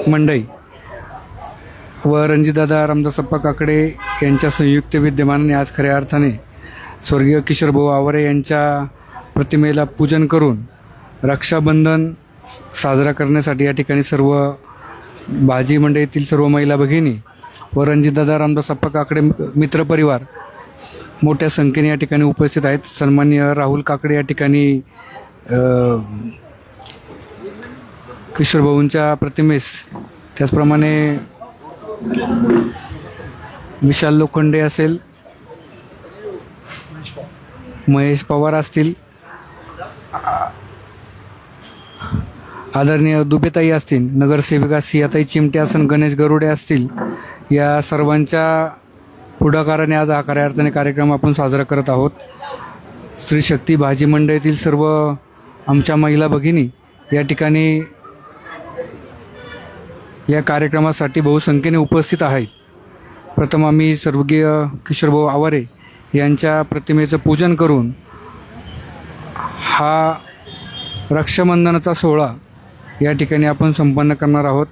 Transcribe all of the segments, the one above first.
मंडई व रणजितदादा रामदासप्पा काकडे यांच्या संयुक्त विद्यमानाने आज खऱ्या अर्थाने स्वर्गीय किशोरभाऊ आवारे यांच्या प्रतिमेला पूजन करून रक्षाबंधन साजरा करण्यासाठी या ठिकाणी सर्व भाजी मंडईतील सर्व महिला भगिनी व रणजितदादा रामदासप्पा काकडे मित्रपरिवार मोठ्या संख्येने या ठिकाणी उपस्थित आहेत. सन्माननीय राहुल काकडे या ठिकाणी किशोरभाऊंच्या प्रतिमेस, त्याचप्रमाणे विशाल लोखंडे असेल, महेश पवार असतील, आदरणीय दुबेताई असतील, नगरसेविका सियाताई चिमटे असन, गणेश गरुडे असतील, या सर्वांच्या पुढाकाराने आज हा खऱ्या अर्थाने कार्यक्रम आपण साजरा करत आहोत. स्त्री शक्ती भाजी मंडईतील सर्व आमच्या महिला भगिनी या ठिकाणी या कार्यक्रमासाठी बहुसंख्येने उपस्थित आहेत. प्रथम आम्ही स्वर्गीय किशोरभाऊ आवारे यांच्या प्रतिमेचं पूजन करून हा रक्षाबंधनाचा सोहळा या ठिकाणी आपण संपन्न करणार आहोत.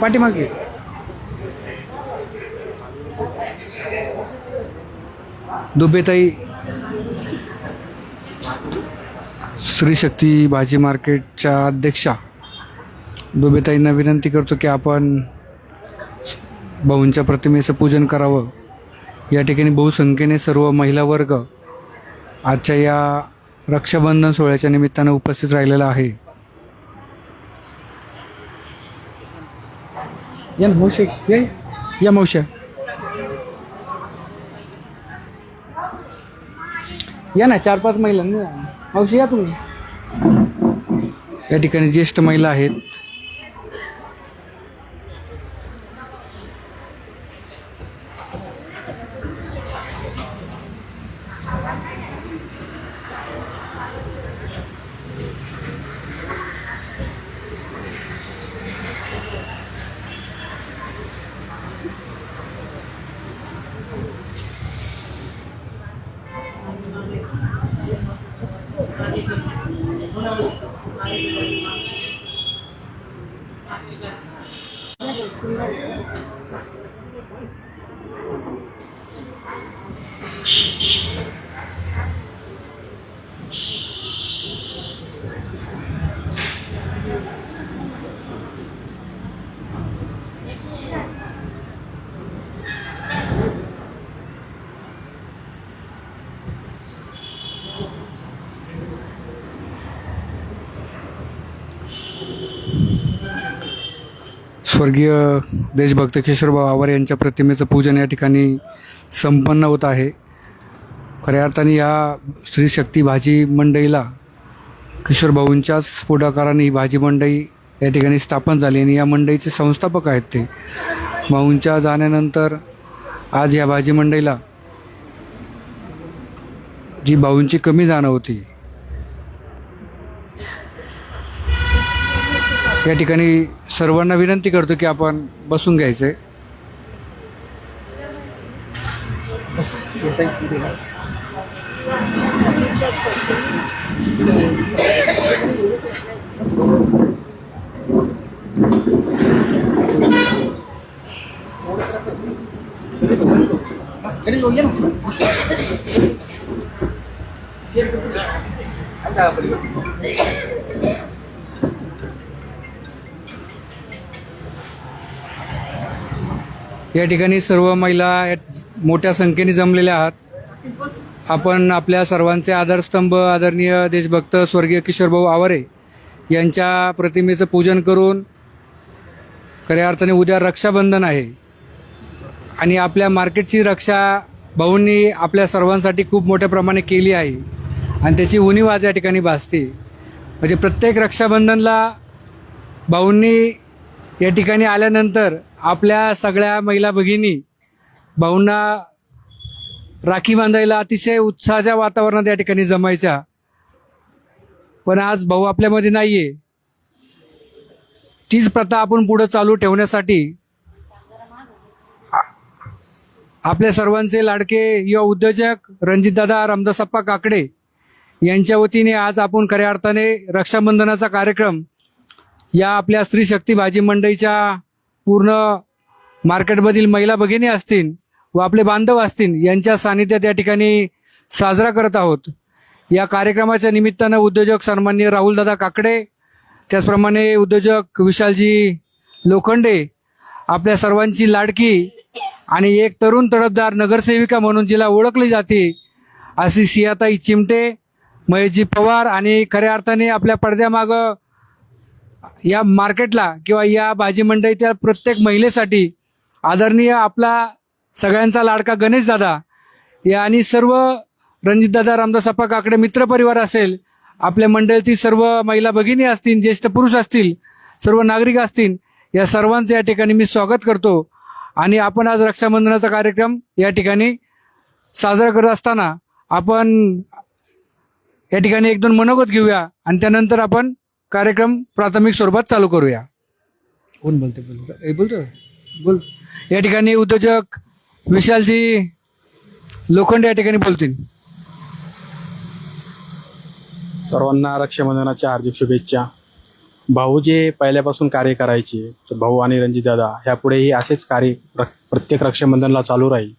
पाठीमागे दुबेताई स्त्री शक्ती भाजी मार्केटच्या अध्यक्षा दुबेताईंना विनंती करतो की आपण भाऊंच्या प्रतिमेचं पूजन करावं. या ठिकाणी बहुसंख्येने सर्व महिला वर्ग आजच्या या रक्षाबंधन सोहळ्याच्या निमित्तानं उपस्थित राहिलेला आहे. या मावशी, या मावशी, या ना, 4-5 महिलांनी. मावशी या तुम्ही. या ठिकाणी ज्येष्ठ महिला आहेत. स्वर्गीय देशभक्त किशोरभाऊ आवारे यांच्या प्रतिमेचं पूजन या ठिकाणी संपन्न होत आहे. खऱ्या अर्थाने या स्त्री शक्ती भाजी मंडईला किशोरभाऊंच्याच पुढाकाराने ही भाजी मंडई या ठिकाणी स्थापन झाली आणि या मंडईचे संस्थापक आहेत ते. भाऊंच्या जाण्यानंतर आज या भाजी मंडईला जी भाऊंची कमी जाणं होती, या ठिकाणी सर्वांना विनंती करतो की आपण बसून घ्यायचे. या ठिकाणी सर्व महिला मोठ्या संख्येने जमलेल्या आहात. आपण आपल्या सर्वांचे आधारस्तंभ आदरणीय देशभक्त स्वर्गीय किशोरभाऊ आवारे यांच्या प्रतिमेचं पूजन करून, खऱ्या अर्थाने उद्या रक्षाबंधन आहे आणि आपल्या मार्केटची रक्षा भाऊंनी आपल्या सर्वांसाठी खूप मोठ्या प्रमाणे केली आहे आणि त्याची उणीव आज या ठिकाणी भासते. म्हणजे प्रत्येक रक्षाबंधनला भाऊंनी या ठिकाणी आल्यानंतर आपल्या सगळ्या महिला भगिनी भाऊंना राखी बांधायला अतिशय उत्साहाच्या वातावरणात या ठिकाणी जमायच्या, पण आज भाऊ आपल्यामध्ये नाहीये. तीच प्रथा आपण पुढे चालू ठेवण्यासाठी आपल्या सर्वांचे लाडके युवा उद्योजक रणजितदादा रामदासप्पा काकडे यांच्या वतीने आज आपण खऱ्या अर्थाने रक्षाबंधनाचा कार्यक्रम या आपल्या स्त्री शक्ती भाजी मंडईच्या पूर्ण मार्केटमधील महिला भगिनी असतील व आपले बांधव असतील यांच्या सानिध्यात या ठिकाणी साजरा करत आहोत. या कार्यक्रमाच्या निमित्तानं उद्योजक सन्माननीय राहुलदादा काकडे, त्याचप्रमाणे उद्योजक विशालजी लोखंडे, आपल्या सर्वांची लाडकी आणि एक तरुण तडफदार नगरसेविका म्हणून जिला ओळखली जाते अशी सियाताई चिमटे, महेशजी पवार आणि खऱ्या अर्थाने आपल्या पडद्यामागं या मार्केटला किंवा या भाजी मंडईच्या प्रत्येक महिलेसाठी आदरणीय आपला सगळ्यांचा लाडका गणेश दादा या आणि सर्व रणजितदादा रामदासप्पा काकडे मित्रपरिवार असेल, आपल्या मंडळातील सर्व महिला भगिनी असतील, ज्येष्ठ पुरुष असतील, सर्व नागरिक असतील, या सर्वांचं या ठिकाणी मी स्वागत करतो. आणि आपण आज रक्षाबंधनाचा कार्यक्रम या ठिकाणी साजरा करत असताना आपण या ठिकाणी एक दोन मनोगत घेऊया आणि त्यानंतर आपण कार्यक्रम प्राथमिक स्वरूपात चालू करूया. कोण बोल. या ठिकाणी उद्योजक विशालजी लोखंडे या ठिकाणी बोलतील. सर्वांना रक्षाबंधनाच्या हार्दिक शुभेच्छा. भाऊ जे पहिल्यापासून कार्य करायचे, तर भाऊ आणि रणजितदादा ह्यापुढेही असेच कार्य प्रत्येक रक्षाबंधनला चालू राहील.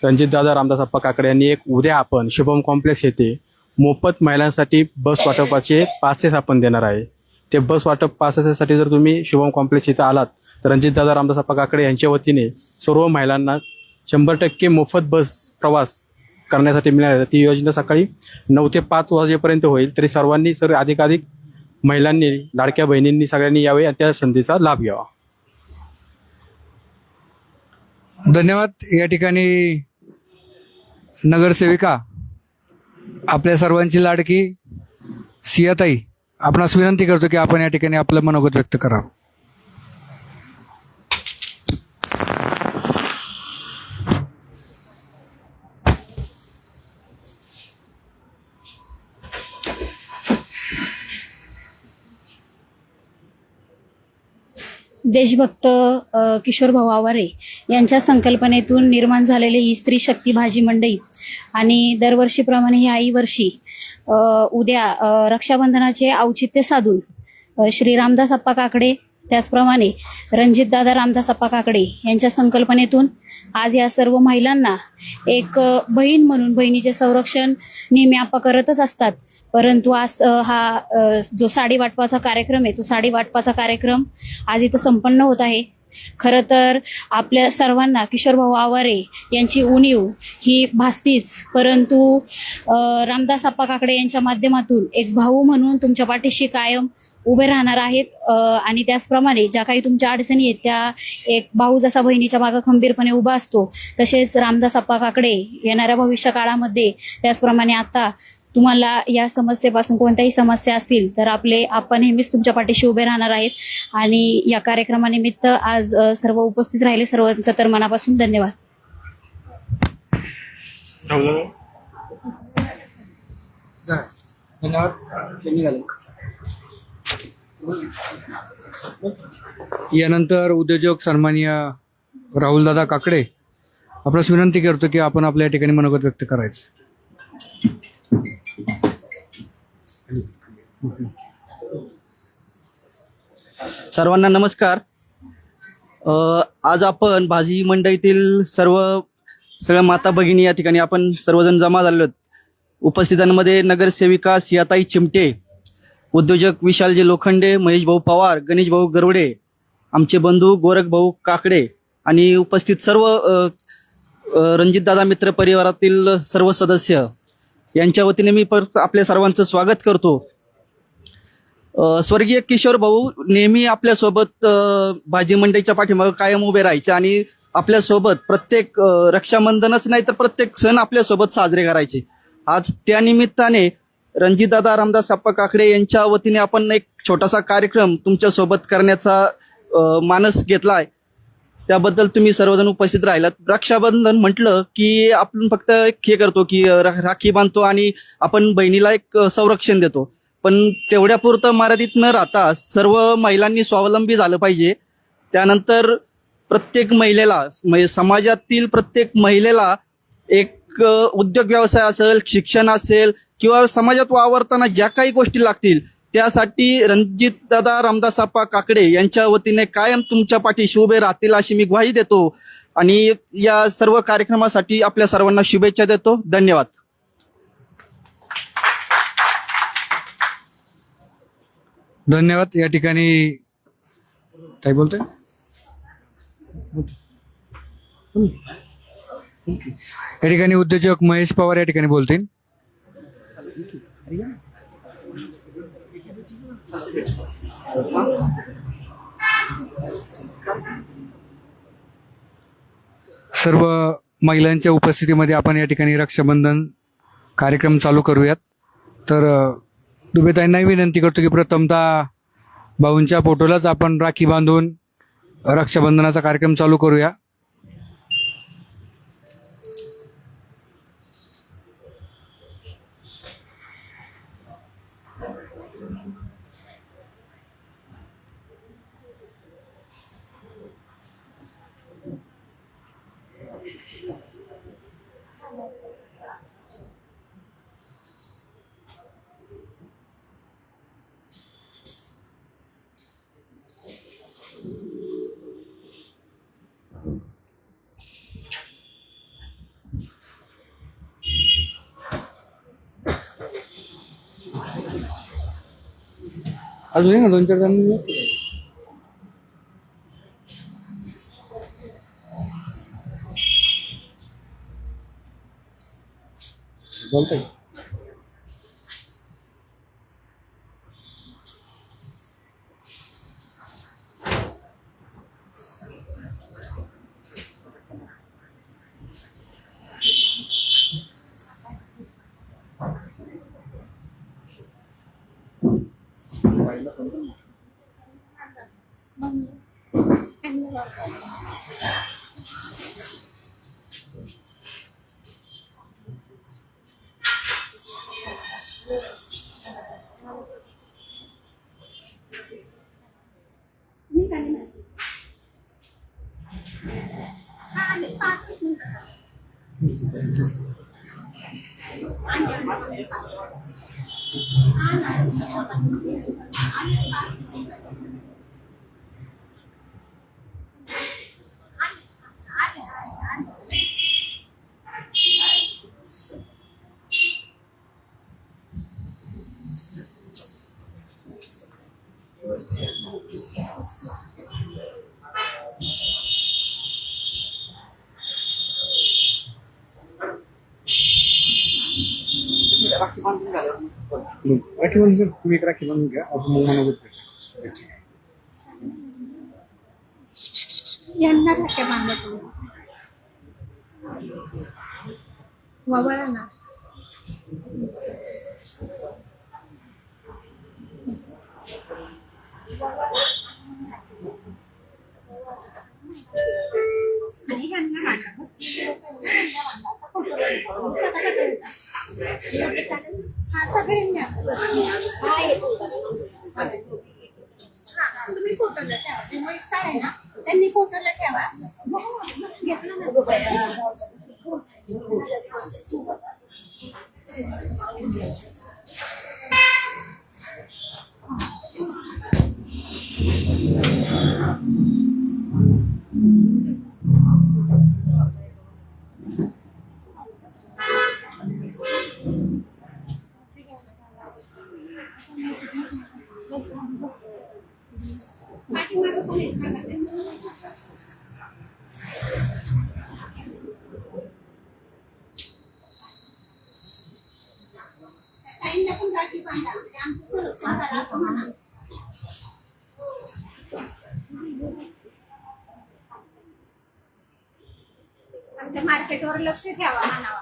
रणजितदादा रामदासप्पा काकडे यांनी उद्या आपण शुभम कॉम्प्लेक्स येथे मोफत महिलांसाठी बस वाटपाचे पासेस आपण देणार आहे. ते बस वाटप पासेससाठी जर तुम्ही शुभम कॉम्प्लेक्स इथं आलात तर रणजितदादा रामदासप्पा काकडे यांच्या वतीने सर्व महिलांना 100% मोफत बस प्रवास करण्यासाठी मिळणार आहे. ती योजना सकाळी 9 ते 5 वाजेपर्यंत होईल. तरी सर्वांनी अधिकाधिक महिलांनी, लाडक्या बहिणींनी सगळ्यांनी यावे आणि त्या संधीचा लाभ घ्यावा. धन्यवाद. या ठिकाणी नगरसेविका आपल्या सर्वांची लाडकी सियाताई, आपणास विनंती करतो की आपण या ठिकाणी आपलं मनोगत व्यक्त करावं. देशभक्त किशोरभाऊ आवारे यांच्या संकल्पनेतून निर्माण झालेली ही स्त्री शक्ती भाजी मंडई आणि दरवर्षीप्रमाणे ह्याही वर्षी उद्या रक्षाबंधनाचे औचित्य साधून श्री रामदासप्पा काकडे, त्याचप्रमाणे रणजितदादा रामदासप्पा काकडे यांच्या संकल्पनेतून आज या सर्व महिलांना एक बहीण म्हणून, बहिणीचे संरक्षण नेहमी आपा करतच असतात, परंतु आज हा जो साडी वाटपाचा कार्यक्रम आहे तो साडी वाटपाचा कार्यक्रम आज इथं संपन्न होत आहे. खरं तर आपल्या सर्वांना किशोरभाऊ आवारे यांची उणीव ही भासतीच, परंतु रामदासप्पा काकडे यांच्या माध्यमातून एक भाऊ म्हणून तुमच्या पाठीशी कायम उभे राहणार आहेत आणि त्याचप्रमाणे ज्या काही तुमच्या अडचणी आहेत त्या एक भाऊ जसा बहिणीच्या मागे खंबीरपणे उभा असतो तसेच रामदासप्पा काकडे येणाऱ्या भविष्य काळामध्ये त्याचप्रमाणे आता तुम्हाला या समस्येपासून कोणत्याही समस्या असतील तर आपण नेहमीच तुमच्या पाठीशी उभे राहणार आहेत. आणि या कार्यक्रमानिमित्त आज सर्व उपस्थित राहिले सर्वांचं तर मनापासून धन्यवाद. यानंतर उद्योजक सन्माननीय राहुलदादा काकडे, आपल्यास विनंती करतो की आपण आपल्या ठिकाणी मनोगत व्यक्त करायचं. सर्वांना नमस्कार. आज आपण भाजी मंडईतील सगळ्या माता भगिनी या ठिकाणी आपण सर्वजण जमा झालेलो आहोत. उपस्थितांमध्ये नगरसेविका सियाताई चिमटे, उद्योजक विशालजी लोखंडे, महेश भाऊ पवार, गणेश भाऊ गरवडे, आमचे बंधू गोरख भाऊ काकडे आणि उपस्थित सर्व रणजितदादा मित्र परिवारातील सर्व सदस्य यांच्या वतीने मी परत आपल्या सर्वांचं स्वागत करतो. स्वर्गीय किशोर भाऊ नेहमी आपल्यासोबत भाजी मंडईच्या पाठीमागे कायम उभे राहायचे आणि आपल्यासोबत प्रत्येक रक्षाबंधनच नाही तर प्रत्येक सण आपल्यासोबत साजरे करायचे. आज त्या निमित्ताने रणजितदादा रामदासप्पा काकडे यांच्या वतीने आपण एक छोटासा कार्यक्रम तुमच्या सोबत करण्याचा मानस घेतला आहे. त्याबद्दल तुम्ही सर्वजण उपस्थित राहिलात. रक्षाबंधन म्हटलं की आपण फक्त हे करतो की राखी बांधतो आणि आपण बहिणीला एक संरक्षण देतो, पण तेवढ्यापुरतं मर्यादित न राहता सर्व महिलांनी स्वावलंबी झालं पाहिजे. त्यानंतर प्रत्येक महिलेला म्हणजे समाजातील प्रत्येक महिलेला एक उद्योग व्यवसाय असेल, शिक्षण असेल किंवा समाजात वावरताना ज्या काही गोष्टी लागतील त्यासाठी रणजित दादा रामदास आप्पा काकडे यांच्या वतीने कायम तुमच्या पाठीशी उभे राहतील अशी मी ग्वाही देतो आणि या सर्व कार्यक्रमासाठी आपल्या सर्वांना शुभेच्छा देतो. धन्यवाद. धन्यवाद. या ठिकाणी काय बोलतोय या ठिकाणी उद्योजक महेश पवार या ठिकाणी बोलतील. सर्व महिलांच्या उपस्थितीमध्ये आपण या ठिकाणी रक्षाबंधन कार्यक्रम चालू करूयात. तर दुबेताईंनाही विनंती करतो की प्रथमतः भाऊंच्या फोटोलाच आपण राखी बांधून रक्षाबंधनाचा कार्यक्रम चालू करूया. अजून आहे ना 2-4 जण बोलतोय. राखी बांधून तुम्ही एक राखी बांधून घ्या. आपण मग मला यांना राख्या बांधतो वळा ना. तुम्ही फोटोला ठेवा. त्यांनी फोटोला ठेवा. आमच्या मार्केटवर लक्ष ठेवा मानावा.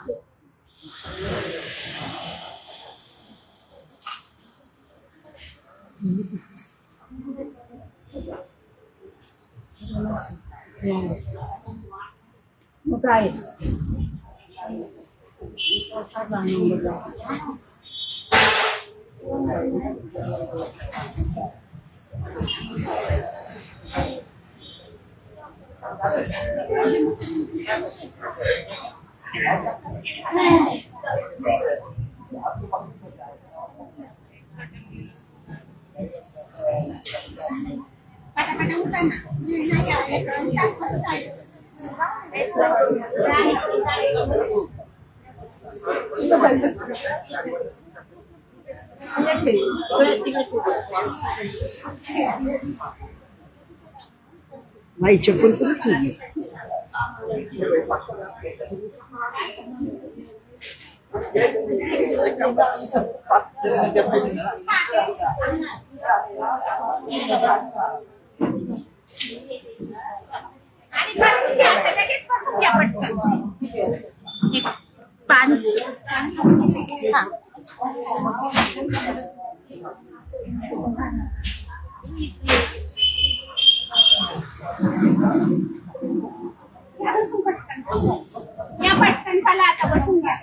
या पटकन चला आता बसून घ्या.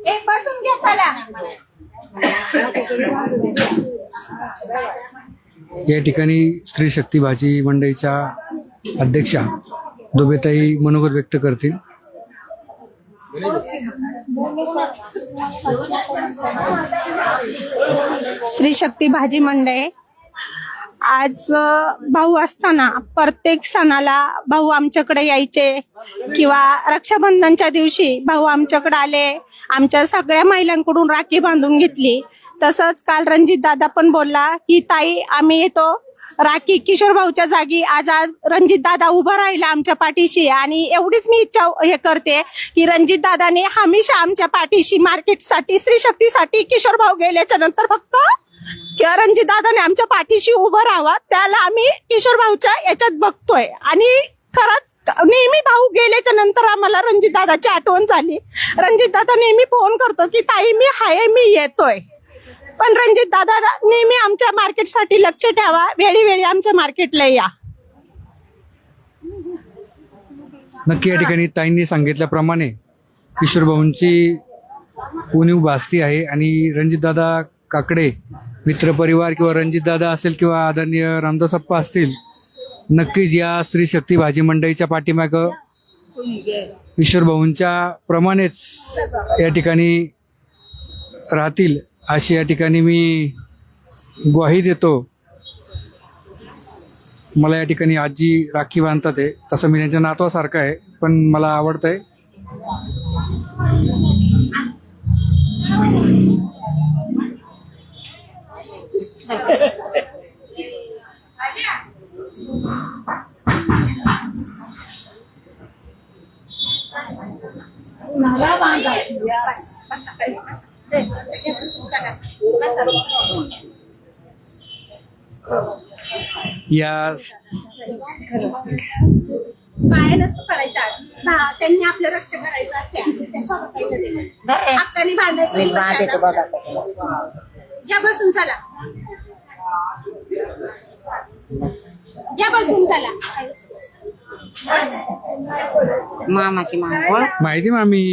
एक बसून घ्या चला. या ठिकाणी स्त्री शक्ती भाजी मंडईच्या अध्यक्षा दुबेताई मनोगत व्यक्त करतील. स्त्री शक्ती भाजी मंडळ आज भाऊ असताना प्रत्येक सणाला भाऊ आमच्याकडे यायचे किंवा रक्षाबंधनच्या दिवशी भाऊ आमच्याकडे आले, आमच्या सगळ्या महिलांकडून राखी बांधून घेतली. तसंच काल रणजित दादा पण बोलला की ताई आम्ही येतो राखी किशोर भाऊच्या जागी. आज रणजित दादा उभा राहिला आमच्या पाठीशी आणि एवढीच मी इच्छा हे करते की रणजित दादाने हमेशा आमच्या पाठीशी मार्केटसाठी स्त्री शक्तीसाठी किशोर भाऊ गेल्याच्या नंतर फक्त रणजित दादाने आमच्या पाठीशी उभं राहावं. त्याला आम्ही किशोर भाऊच्या याच्यात बघतोय आणि खरंच नेहमी भाऊ गेल्याच्या नंतर आम्हाला रणजित दादाची आठवण झाली. रणजित दादा नेहमी फोन करतो की ताई मी हाय मी येतोय. पण रणजित दादा नेहमी आमच्या मार्केटसाठी लक्ष ठेवा, वेळी वेळी आमच्या मार्केटला या. नक्की या ठिकाणी ताईंनी सांगितल्याप्रमाणे किशोर भाऊंची उणीव भासती आहे आणि रणजितदादा काकडे मित्रपरिवार किंवा रणजितदादा असेल किंवा आदरणीय रामदासप्पा असतील, नक्कीच या स्त्री शक्ती भाजी मंडईच्या पाठीमागं किशोर भाऊंच्या प्रमाणेच या ठिकाणी राहतील अशी या ठिकाणी मी ग्वाही देतो. मला या ठिकाणी आजी राखी बांधतात आहे, तसं मी त्यांच्या नातवासारखं आहे पण मला आवडतंय. या काय नसतं करायचं आज. त्यांनी आपलं रक्षण करायचं असते. हक्काने भांडायचं. या बसून चला. या बसून चला. मामाची मामा माहिती मामी,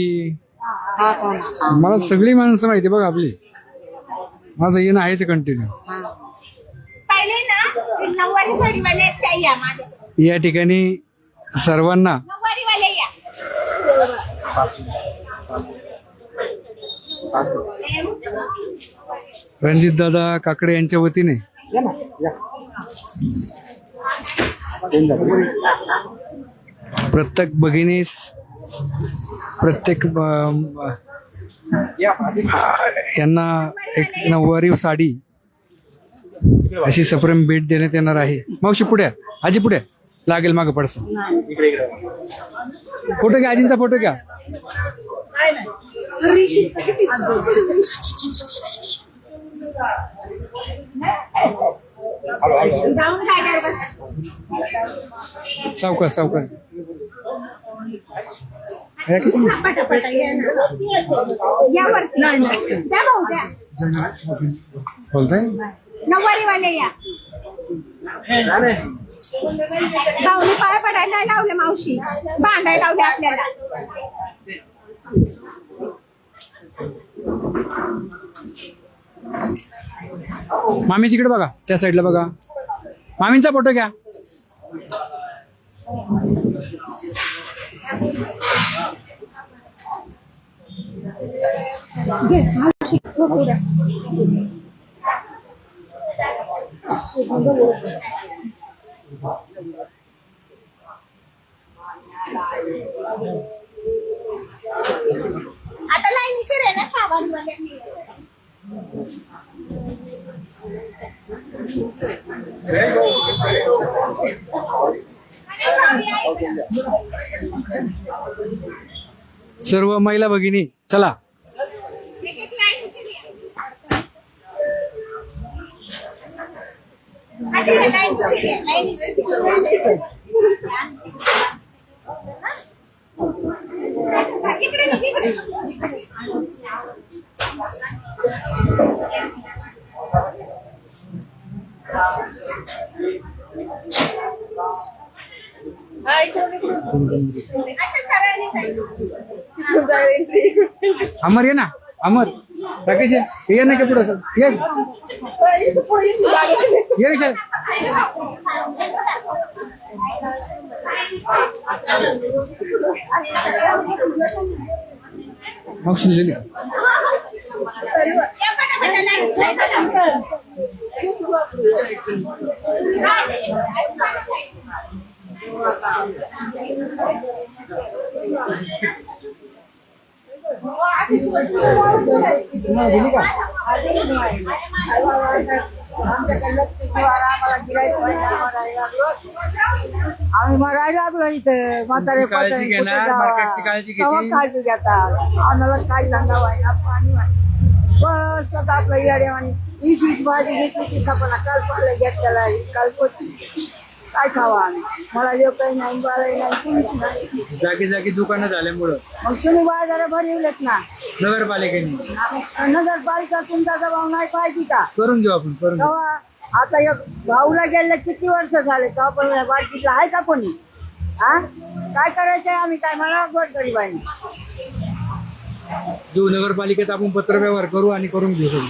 मला सगळी माणसं माहिती बघ आपली. माझं येणं आहेच कंटिन्यू. पहिले ना जे नऊवारी साडीवाले आहेत त्या या माझ्या. या ठिकाणी सर्वांना नऊवारीवाले या. रणजितदादा काकडे यांच्या वतीने प्रत्येक भगिनीस प्रत्येक यांना एक नऊवारी साडी अशी सप्रेम भेट देण्यात येणार आहे. मावशी पुढे आजी पुढे लागेल मागं पडस. फोटो घ्या, आजींचा फोटो घ्या. जाऊन जागेवर बसा. सावकाश सावकाश. पटापटा या ना. या वरती. द्या भाऊ द्या. बोलताय नऊवारीवाले या. भाऊनी पाय पडायला नाही लावले मावशी, भांडायला लावले आपल्याला. मामी तिकडे बघा, त्या साईडला बघा. मामींचा फोटो घ्या. आता लाईनीशीर आहे ना सावरवाले. सर्व महिला भगिनी चला. एक एक लाईनीशीर या. अच्छा, लाईनीशीर या, लाईनीशीर. इकडे नाही, इकडे. अशा सरळ निघायचं. अमर ये ना, अमर राकेश ये ना, के पुढे ये विशाल. मावशी झाली. या पटापटा लाईनीशीर जा. आम्ही मरायला लागलो इथं म्हातारे काळजी घेणार, मार्केटची काळजी घेते. काळजी घेतात. आम्हाला काय धंदा व्हायला पाणी व्हायला बस आता आपलं येड्यावानी ही भाजी घेतली ती खापणा काल पाहिलं घेतलेला काल काय खावा आम्ही. मला जेव काही नाही बाळही नाही कुणीच नाही. जागी जागी दुकानं झाल्यामुळं मग तुम्ही बाजारा भरवलेत ना. नगरपालिकेने नगरपालिका तुमचा दबाव नाही पाहिजे का. करून घेऊ आपण, करून घेऊ. तेव्हा आता एक भाऊला गेले किती वर्ष झाले तेव्हा पण बाटलीला आहे का कोणी. हा काय करायचंय आम्ही काय म्हणा गोट गरीबाईने. जो नगरपालिकेत आपण पत्र व्यवहार करू आणि करून घेऊ.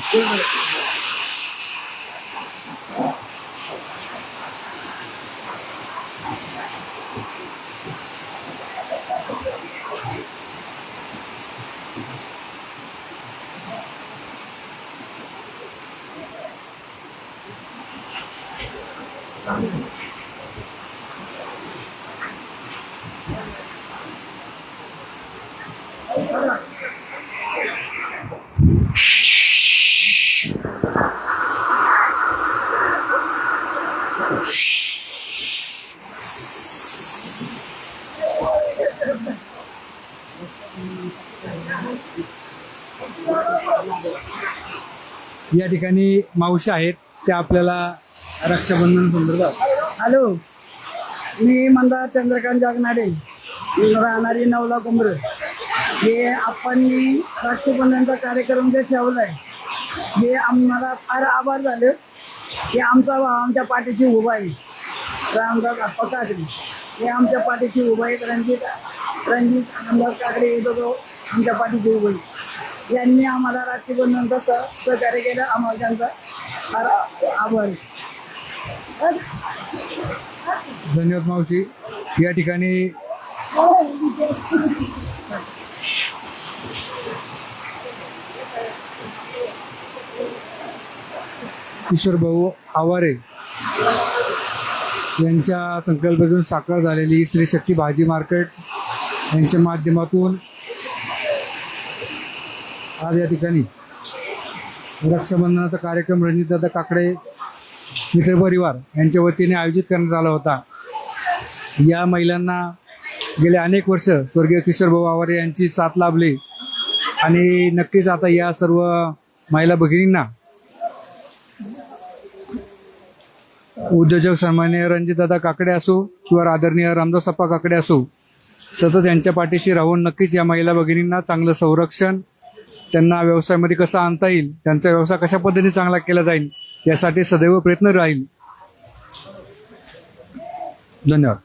या ठिकाणी मावशी आहेत, त्या आपल्याला रक्षाबंधन संदर्भात. हॅलो, मी मंदा चंद्रकांत जागनाडे, राहणारी नवला कुंभर. हे आपण रक्षाबंधनचा कार्यक्रम जे ठेवलाय हे आम्हाला फार आभार झाले की आमचा भाव आमच्या पाठीशी उभा आहे. रामदास आप्पा काकडे हे आमच्या पाठीशी उभा आहेत. रणजित रामदास काकडे हे दोघं आमच्या पाठीशी उभे आहेत. यांनी आम्हाला रक्षाबंधनचा सहकार्य केलं, आम्हाला त्यांचा फार आभार आहे. बस. धन्यवाद मावशी. या ठिकाणी किशोर भाऊ आवारे यांच्या संकल्पनेतून साकार झालेली स्त्री शक्ती भाजी मार्केट यांच्या माध्यमातून आज या ठिकाणी रक्षाबंधनाचा कार्यक्रम रणजितदादा काकडे मित्रपरिवार यांच्या वतीने आयोजित करण्यात आला होता. या महिलांना गेले अनेक वर्ष स्वर्गीय किशोर भाऊ आवारे यांची साथ लाभली आणि नक्कीच आता या सर्व महिला भगिनींना उद्योजक सन्माननीय रणजितदादा काकडे असो किंवा आदरणीय रामदासप्पा काकडे असो, सतत यांच्या पाठीशी राहून नक्कीच या महिला भगिनींना चांगलं संरक्षण, त्यांना व्यवसायामध्ये कसा आणता येईल, त्यांचा व्यवसाय कशा पद्धतीने चांगला केला जाईल यासाठी सदैव प्रयत्न राहील. धन्यवाद.